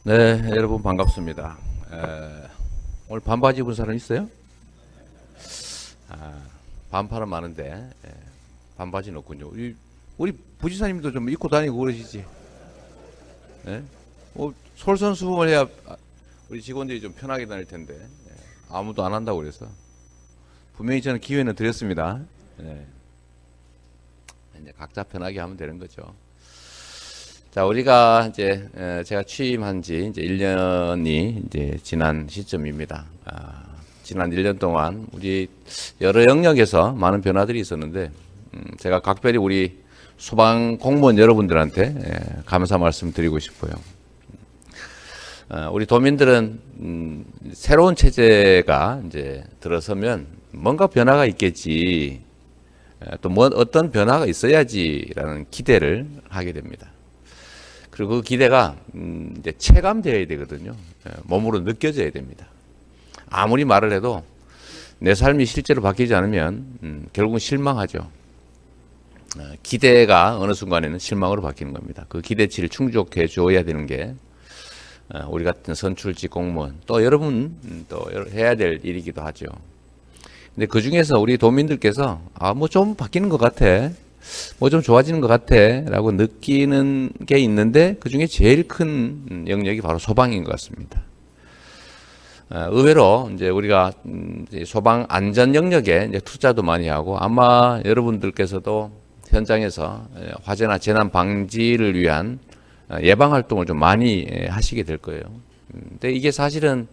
네, 여러분 반갑습니다. 오늘 반바지 입은 사람 있어요? 반팔은 많은데 반바지는 없군요. 우리 부지사님도 좀 입고 다니고 그러시지. 네? 솔선수범을 해야 우리 직원들이 좀 편하게 다닐 텐데 아무도 안 한다고 그래서 분명히 저는 기회는 드렸습니다. 네, 이제 각자 편하게 하면 되는 거죠. 자, 우리가 이제 제가 취임한 지 이제 1년이 이제 지난 시점입니다. 지난 1년 동안 우리 여러 영역에서 많은 변화들이 있었는데 제가 각별히 우리 소방 공무원 여러분들한테 감사 말씀 드리고 싶어요. 우리 도민들은 새로운 체제가 이제 들어서면 뭔가 변화가 있겠지, 또 뭐 어떤 변화가 있어야지라는 기대를 하게 됩니다. 그리고 그 기대가 이제 체감되어야 되거든요. 몸으로 느껴져야 됩니다. 아무리 말을 해도 내 삶이 실제로 바뀌지 않으면 결국은 실망하죠. 기대가 어느 순간에는 실망으로 바뀌는 겁니다. 그 기대치를 충족해 줘야 되는 게 우리 같은 선출직 공무원 또 여러분 또 해야 될 일이기도 하죠. 근데 그 중에서 우리 도민들께서 뭐 좀 바뀌는 것 같아, 뭐 좀 좋아지는 것 같아 라고 느끼는 게 있는데 그 중에 제일 큰 영역이 바로 소방인 것 같습니다. 의외로 이제 우리가 이제 소방 안전 영역에 이제 투자도 많이 하고 아마 여러분들께서도 현장에서 화재나 재난 방지를 위한 예방 활동을 좀 많이 하시게 될 거예요. 근데 이게 사실은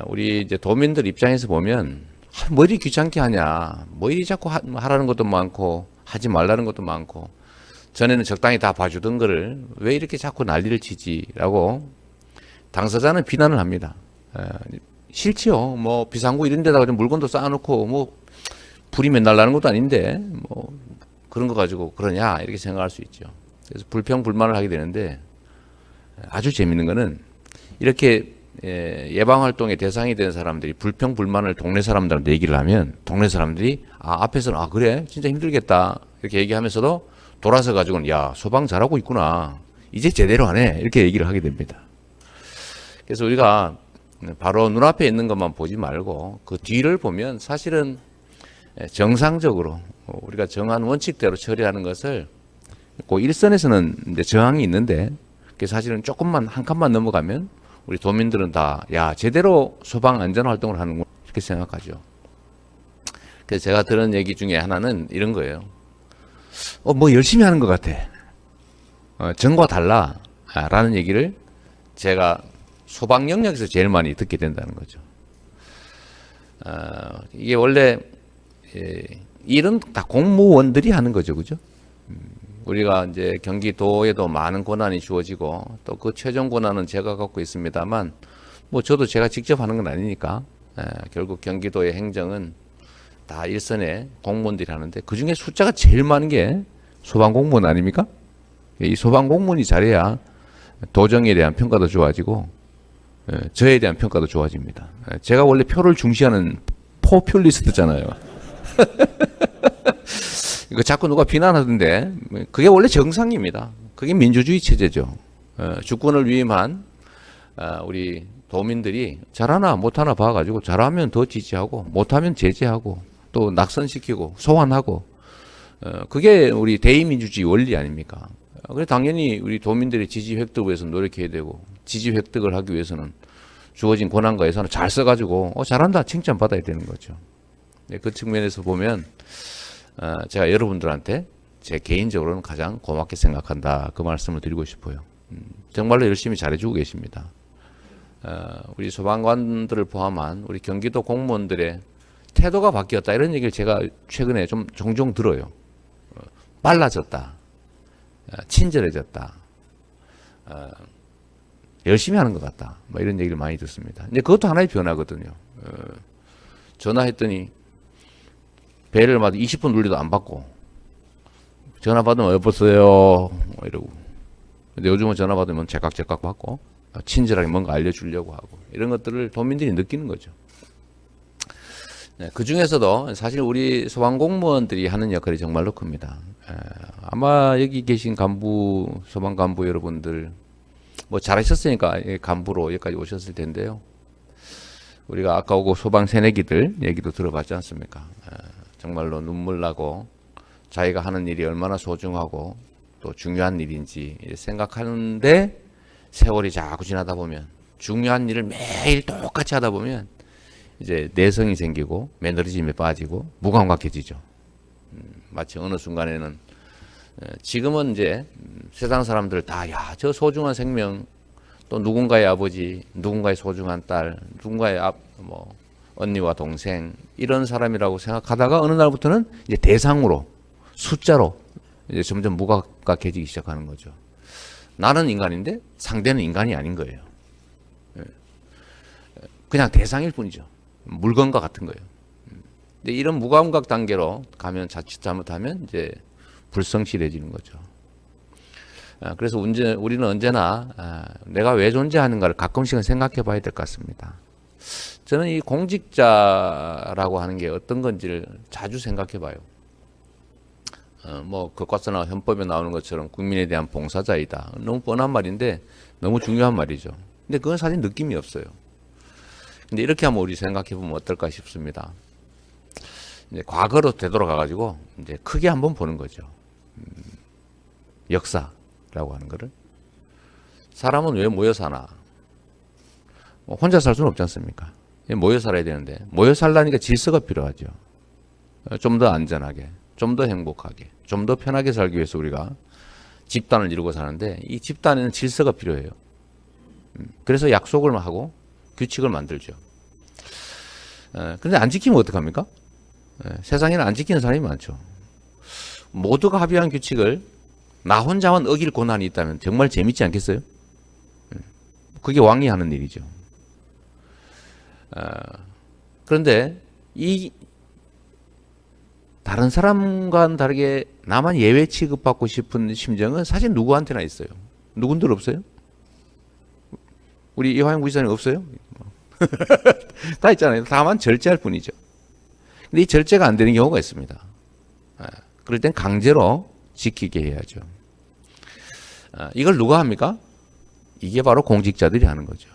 우리 이제 도민들 입장에서 보면 뭐 이리 귀찮게 하냐, 뭐 이리 자꾸 하라는 것도 많고 하지 말라는 것도 많고 전에는 적당히 다 봐주던 거를 왜 이렇게 자꾸 난리를 치지라고 당사자는 비난을 합니다. 싫지요. 뭐 비상구 이런 데다가 좀 물건도 쌓아놓고 뭐 불이 맨날 나는 것도 아닌데 뭐 그런 거 가지고 그러냐 이렇게 생각할 수 있죠. 그래서 불평 불만을 하게 되는데 아주 재밌는 거는 이렇게 예방 활동의 대상이 된 사람들이 불평 불만을 동네 사람들한테 얘기를 하면 동네 사람들이 앞에서는 그래 진짜 힘들겠다 이렇게 얘기하면서도 돌아서 가지고는 야 소방 잘하고 있구나 이제 제대로 하네 이렇게 얘기를 하게 됩니다. 그래서 우리가 바로 눈앞에 있는 것만 보지 말고 그 뒤를 보면 사실은 정상적으로 우리가 정한 원칙대로 처리하는 것을 그 일선에서는 이제 저항이 있는데 사실은 조금만 한 칸만 넘어가면 우리 도민들은 다 야 제대로 소방 안전 활동을 하는구나 이렇게 생각하죠. 그래서 제가 들은 얘기 중에 하나는 이런 거예요. 뭐 열심히 하는 것 같아. 전과 달라 라는 얘기를 제가 소방 영역에서 제일 많이 듣게 된다는 거죠. 이게 원래 일은 다 공무원들이 하는 거죠, 그죠? 우리가 이제 경기도에도 많은 권한이 주어지고 또 그 최종 권한은 제가 갖고 있습니다만 뭐 저도 제가 직접 하는 건 아니니까 결국 경기도의 행정은 다 일선에 공무원들이 하는데 그 중에 숫자가 제일 많은 게 소방 공무원 아닙니까? 이 소방 공무원이 잘해야 도정에 대한 평가도 좋아지고 저에 대한 평가도 좋아집니다. 제가 원래 표를 중시하는 포퓰리스트잖아요. 이거 자꾸 누가 비난하던데 그게 원래 정상입니다. 그게 민주주의 체제죠. 주권을 위임한 우리 도민들이 잘하나 못하나 봐가지고 잘하면 더 지지하고 못하면 제재하고 또 낙선시키고 소환하고 그게 우리 대의민주주의 원리 아닙니까? 그래 당연히 우리 도민들의 지지 획득을 위해서 노력해야 되고 지지 획득을 하기 위해서는 주어진 권한과 예산을 잘 써가지고 잘한다 칭찬받아야 되는 거죠. 그 측면에서 보면 제가 여러분들한테 제 개인적으로는 가장 고맙게 생각한다 그 말씀을 드리고 싶어요. 정말로 열심히 잘해주고 계십니다. 우리 소방관들을 포함한 우리 경기도 공무원들의 태도가 바뀌었다 이런 얘기를 제가 최근에 좀 종종 들어요. 빨라졌다, 친절해졌다, 열심히 하는 것 같다 뭐 이런 얘기를 많이 듣습니다. 근데 그것도 하나의 변화거든요. 전화했더니 배를 마다 20분 눌려도 안 받고 전화 받으면 여보세요 이러고 근데 요즘은 전화 받으면 제깍제깍 받고 친절하게 뭔가 알려주려고 하고 이런 것들을 도민들이 느끼는 거죠. 그 중에서도 사실 우리 소방공무원들이 하는 역할이 정말로 큽니다. 아마 여기 계신 간부 소방 간부 여러분들 뭐 잘하셨으니까 간부로 여기까지 오셨을 텐데요. 우리가 아까 오고 소방 새내기들 얘기도 들어봤지 않습니까? 정말로 눈물 나고 자기가 하는 일이 얼마나 소중하고 또 중요한 일인지 생각하는데 세월이 자꾸 지나다 보면 중요한 일을 매일 똑같이 하다 보면 이제 내성이 생기고 매너리즘에 빠지고 무감각해지죠. 마치 어느 순간에는 지금은 이제 세상 사람들 다 야, 저 소중한 생명 또 누군가의 아버지, 누군가의 소중한 딸, 누군가의 뭐 언니와 동생 이런 사람이라고 생각하다가 어느 날부터는 이제 대상으로 숫자로 이제 점점 무감각해지기 시작하는 거죠. 나는 인간인데 상대는 인간이 아닌 거예요. 그냥 대상일 뿐이죠. 물건과 같은 거예요. 근데 이런 무감각 단계로 가면 자칫 잘못하면 이제 불성실해지는 거죠. 그래서 우리는 언제나 내가 왜 존재하는가를 가끔씩은 생각해 봐야 될 것 같습니다. 저는 이 공직자라고 하는 게 어떤 건지를 자주 생각해 봐요. 뭐 교과서나 헌법에 나오는 것처럼 국민에 대한 봉사자이다. 너무 뻔한 말인데 너무 중요한 말이죠. 근데 그건 사실 느낌이 없어요. 근데 이렇게 한번 우리 생각해 보면 어떨까 싶습니다. 이제 과거로 되돌아가 가지고 이제 크게 한번 보는 거죠. 역사라고 하는 거를. 사람은 왜 모여 사나? 뭐 혼자 살 수는 없지 않습니까? 모여 살아야 되는데 모여 살라니까 질서가 필요하죠. 좀 더 안전하게, 좀 더 행복하게, 좀 더 편하게 살기 위해서 우리가 집단을 이루고 사는데 이 집단에는 질서가 필요해요. 그래서 약속을 하고 규칙을 만들죠. 그런데 안 지키면 어떡합니까? 세상에는 안 지키는 사람이 많죠. 모두가 합의한 규칙을 나 혼자만 어길 고난이 있다면 정말 재밌지 않겠어요? 그게 왕이 하는 일이죠. 그런데 이 다른 사람과는 다르게 나만 예외 취급받고 싶은 심정은 사실 누구한테나 있어요. 누군들 없어요? 우리 이화영 부지사님 없어요? 다 있잖아요. 다만 절제할 뿐이죠. 근데 이 절제가 안 되는 경우가 있습니다. 그럴 땐 강제로 지키게 해야죠. 이걸 누가 합니까? 이게 바로 공직자들이 하는 거죠.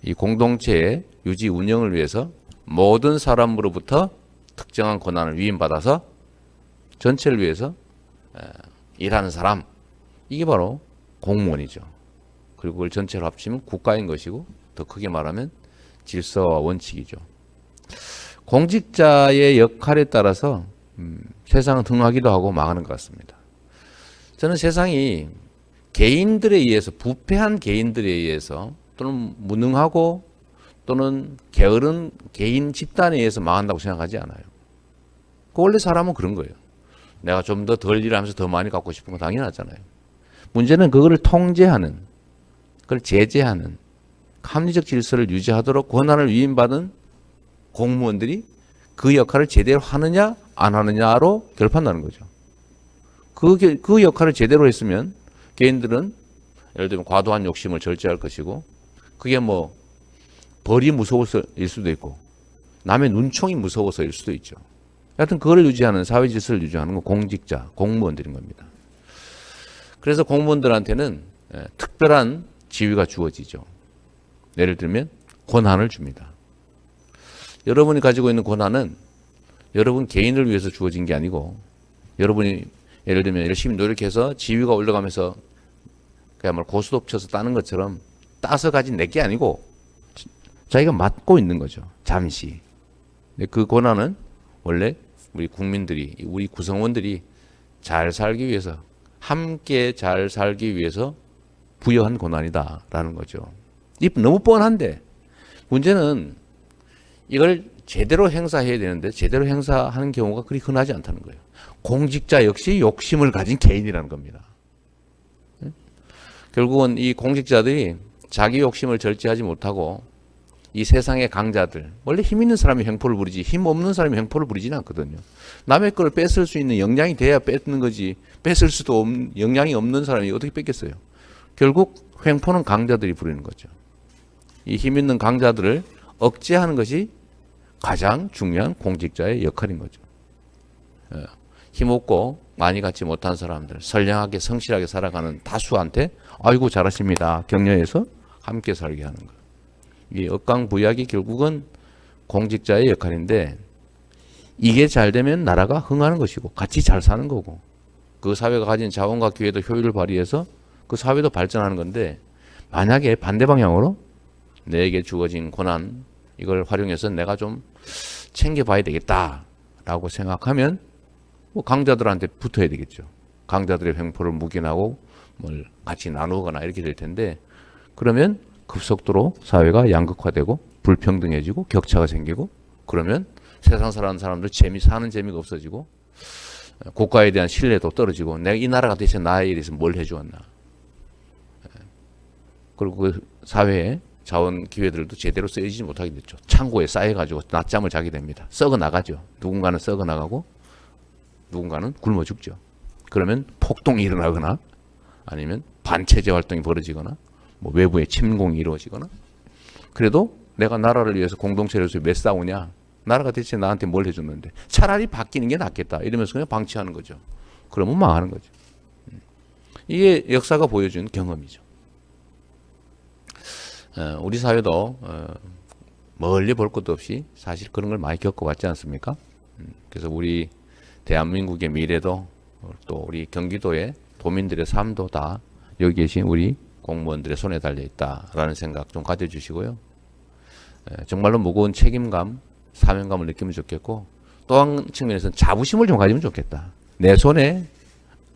이 공동체의 유지 운영을 위해서 모든 사람으로부터 특정한 권한을 위임받아서 전체를 위해서 일하는 사람, 이게 바로 공무원이죠. 그리고 그걸 전체로 합치면 국가인 것이고 더 크게 말하면 질서와 원칙이죠. 공직자의 역할에 따라서 세상은 흥하기도 하고 망하는 것 같습니다. 저는 세상이 개인들에 의해서, 부패한 개인들에 의해서 또는 무능하고 또는 게으른 개인 집단에 의해서 망한다고 생각하지 않아요. 원래 사람은 그런 거예요. 내가 좀 더 덜 일하면서 더 많이 갖고 싶은 건 당연하잖아요. 문제는 그거를 통제하는, 그걸 제재하는, 합리적 질서를 유지하도록 권한을 위임받은 공무원들이 그 역할을 제대로 하느냐 안 하느냐로 결판나는 거죠. 그 역할을 제대로 했으면 개인들은 예를 들면 과도한 욕심을 절제할 것이고, 그게 뭐 벌이 무서워서일 수도 있고 남의 눈총이 무서워서일 수도 있죠. 하여튼 그걸 유지하는, 사회 질서를 유지하는 건 공직자, 공무원들인 겁니다. 그래서 공무원들한테는 특별한 지위가 주어지죠. 예를 들면 권한을 줍니다. 여러분이 가지고 있는 권한은 여러분 개인을 위해서 주어진 게 아니고, 여러분이 예를 들면 열심히 노력해서 지위가 올라가면서 그야말로 고스톱 쳐서 따는 것처럼 따서 가진 내게 아니고 자기가 맡고 있는 거죠. 잠시. 그 권한은 원래 우리 국민들이, 우리 구성원들이 잘 살기 위해서, 함께 잘 살기 위해서 부여한 권한이다라는 거죠. 이 너무 뻔한데 문제는 이걸 제대로 행사해야 되는데 제대로 행사하는 경우가 그리 흔하지 않다는 거예요. 공직자 역시 욕심을 가진 개인이라는 겁니다. 결국은 이 공직자들이 자기 욕심을 절제하지 못하고 이 세상의 강자들, 원래 힘 있는 사람이 횡포를 부리지 힘 없는 사람이 횡포를 부리지는 않거든요. 남의 걸 뺏을 수 있는 역량이 돼야 뺏는 거지, 뺏을 수도 없는, 역량이 없는 사람이 어떻게 뺏겠어요. 결국 횡포는 강자들이 부리는 거죠. 이 힘 있는 강자들을 억제하는 것이 가장 중요한 공직자의 역할인 거죠. 힘없고 많이 갖지 못한 사람들, 선량하게 성실하게 살아가는 다수한테 아이고 잘하십니다. 격려해서 함께 살게 하는 거예요. 이 억강부약이 결국은 공직자의 역할인데 이게 잘 되면 나라가 흥하는 것이고 같이 잘 사는 거고 그 사회가 가진 자원과 기회도 효율을 발휘해서 그 사회도 발전하는 건데 만약에 반대 방향으로 내게 주어진 고난 이걸 활용해서 내가 좀 챙겨봐야 되겠다라고 생각하면 뭐 강자들한테 붙어야 되겠죠. 강자들의 횡포를 묵인하고 뭘 같이 나누거나 이렇게 될 텐데 그러면 급속도로 사회가 양극화되고 불평등해지고 격차가 생기고 그러면 세상 살아가는 사람들 사는 재미가 없어지고 국가에 대한 신뢰도 떨어지고 내가 이 나라가 대체 나에 대해서 뭘 해주었나. 그리고 그 사회에 자원 기회들도 제대로 쓰이지 못하게 됐죠. 창고에 쌓여가지고 낮잠을 자게 됩니다. 썩어 나가죠. 누군가는 썩어 나가고 누군가는 굶어 죽죠. 그러면 폭동이 일어나거나 아니면 반체제 활동이 벌어지거나 뭐 외부의 침공이 이루어지거나 그래도 내가 나라를 위해서 공동체를 위해서 왜 싸우냐. 나라가 대체 나한테 뭘 해줬는데 차라리 바뀌는 게 낫겠다 이러면서 그냥 방치하는 거죠. 그러면 망하는 거죠. 이게 역사가 보여준 경험이죠. 우리 사회도 멀리 볼 것도 없이 사실 그런 걸 많이 겪어왔지 않습니까? 그래서 우리 대한민국의 미래도 또 우리 경기도의 도민들의 삶도 다 여기 계신 우리 공무원들의 손에 달려 있다라는 생각 좀 가져주시고요. 정말로 무거운 책임감, 사명감을 느끼면 좋겠고 또 한 측면에서는 자부심을 좀 가지면 좋겠다. 내 손에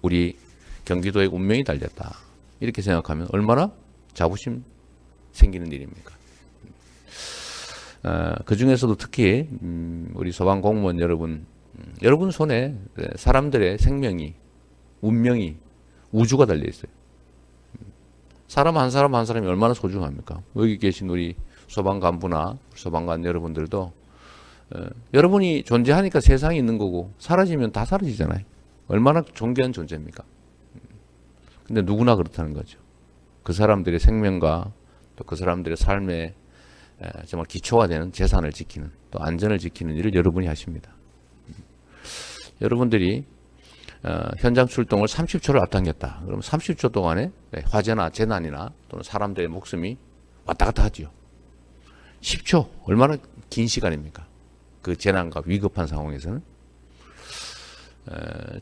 우리 경기도의 운명이 달렸다. 이렇게 생각하면 얼마나 자부심 생기는 일입니까? 그 중에서도 특히 우리 소방공무원 여러분 손에 사람들의 생명이 운명이 우주가 달려 있어요. 사람 한 사람 한 사람이 얼마나 소중합니까? 여기 계신 우리 소방 간부나 소방관 여러분들도 여러분이 존재하니까 세상이 있는 거고 사라지면 다 사라지잖아요. 얼마나 존귀한 존재입니까? 근데 누구나 그렇다는 거죠. 그 사람들의 생명과 또 그 사람들의 삶에 정말 기초가 되는 재산을 지키는 또 안전을 지키는 일을 여러분이 하십니다. 여러분들이 현장 출동을 30초를 앞당겼다. 그럼 30초 동안에 화재나 재난이나 또는 사람들의 목숨이 왔다 갔다 하죠. 10초 얼마나 긴 시간입니까? 그 재난과 위급한 상황에서는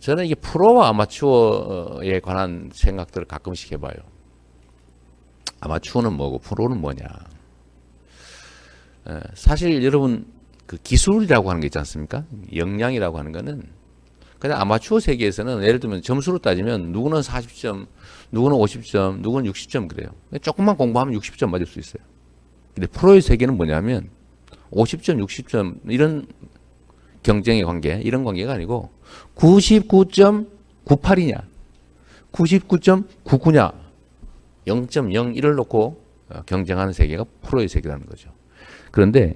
저는 이게 프로와 아마추어에 관한 생각들을 가끔씩 해봐요. 아마추어는 뭐고 프로는 뭐냐. 사실 여러분 그 기술이라고 하는 게 있지 않습니까? 역량이라고 하는 거는 그냥 아마추어 세계에서는 예를 들면 점수로 따지면 누구는 40점, 누구는 50점, 누구는 60점 그래요. 조금만 공부하면 60점 맞을 수 있어요. 근데 프로의 세계는 뭐냐면 50점, 60점 이런 경쟁의 관계, 이런 관계가 아니고 99.98이냐, 99.99냐, 0.01을 놓고 경쟁하는 세계가 프로의 세계라는 거죠. 그런데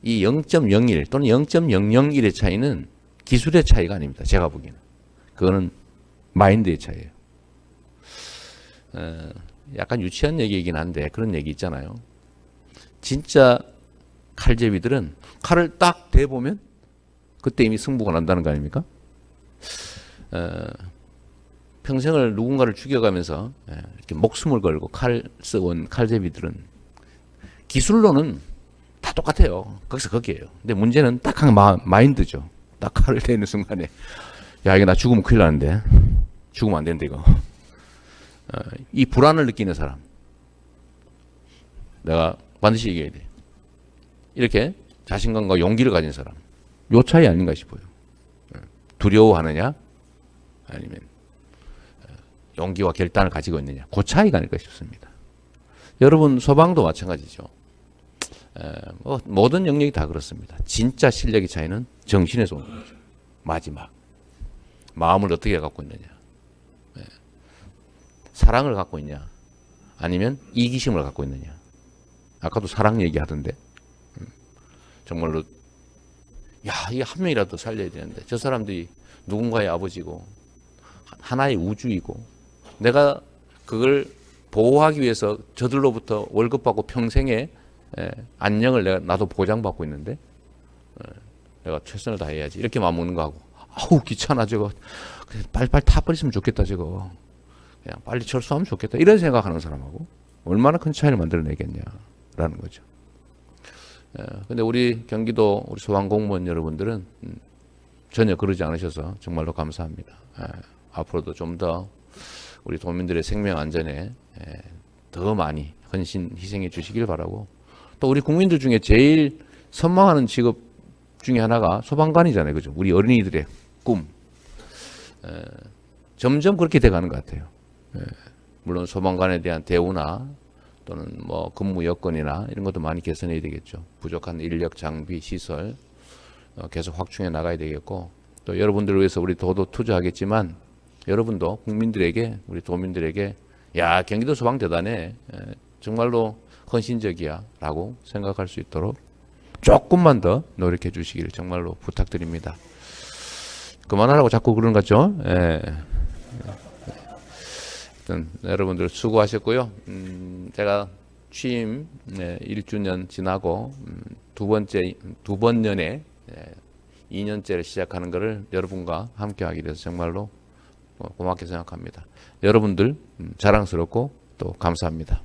이 0.01 또는 0.001의 차이는 기술의 차이가 아닙니다. 제가 보기에는. 그거는 마인드의 차이예요. 약간 유치한 얘기이긴 한데 그런 얘기 있잖아요. 진짜 칼제비들은 칼을 딱 대보면 그때 이미 승부가 난다는 거 아닙니까? 평생을 누군가를 죽여가면서 이렇게 목숨을 걸고 칼 써온 칼제비들은 기술로는 다 똑같아요. 거기서 거기에요. 근데 문제는 딱 한 마인드죠. 딱 칼을 대는 순간에 야 이게 나 죽으면 큰일 나는데 죽으면 안 된다 이거. 이 불안을 느끼는 사람 내가 반드시 이겨야 돼. 이렇게 자신감과 용기를 가진 사람 요 차이 아닌가 싶어요. 두려워하느냐 아니면 용기와 결단을 가지고 있느냐 그 차이가 아닐까 싶습니다. 여러분 소방도 마찬가지죠. 모든 영역이 다 그렇습니다. 진짜 실력의 차이는 정신에서 오는 거죠. 마지막 마음을 어떻게 갖고 있느냐, 사랑을 갖고 있냐 아니면 이기심을 갖고 있느냐. 아까도 사랑 얘기하던데 정말로 야 이게 한 명이라도 살려야 되는데 저 사람들이 누군가의 아버지고 하나의 우주이고 내가 그걸 보호하기 위해서 저들로부터 월급 받고 평생의 안녕을 나도 보장받고 있는데 내가 최선을 다해야지 이렇게 마음 먹는 거하고 아우 귀찮아 저거 그냥 빨리빨리 타버렸으면 좋겠다 저거 그냥 빨리 철수하면 좋겠다 이런 생각하는 사람하고 얼마나 큰 차이를 만들어내겠냐라는 거죠. 근데 우리 경기도 우리 소방공무원 여러분들은 전혀 그러지 않으셔서 정말로 감사합니다. 앞으로도 좀 더 우리 도민들의 생명 안전에 더 많이 헌신 희생해 주시길 바라고 또 우리 국민들 중에 제일 선망하는 직업 중에 하나가 소방관이잖아요. 그죠? 우리 어린이들의 꿈. 점점 그렇게 돼가는 것 같아요. 물론 소방관에 대한 대우나 또는 뭐 근무 여건이나 이런 것도 많이 개선해야 되겠죠. 부족한 인력, 장비, 시설 계속 확충해 나가야 되겠고 또 여러분들을 위해서 우리 더더 투자하겠지만 여러분도 국민들에게 우리 도민들에게 야 경기도 소방 대단해 정말로 헌신적이야 라고 생각할 수 있도록 조금만 더 노력해 주시기를 정말로 부탁드립니다. 그만하라고 자꾸 그러는 것 같죠? 일단 여러분들 수고하셨고요. 제가 취임 1주년 지나고 두 번 년에 2년째를 시작하는 것을 여러분과 함께 하게 돼서 정말로 고맙게 생각합니다. 여러분들 자랑스럽고 또 감사합니다.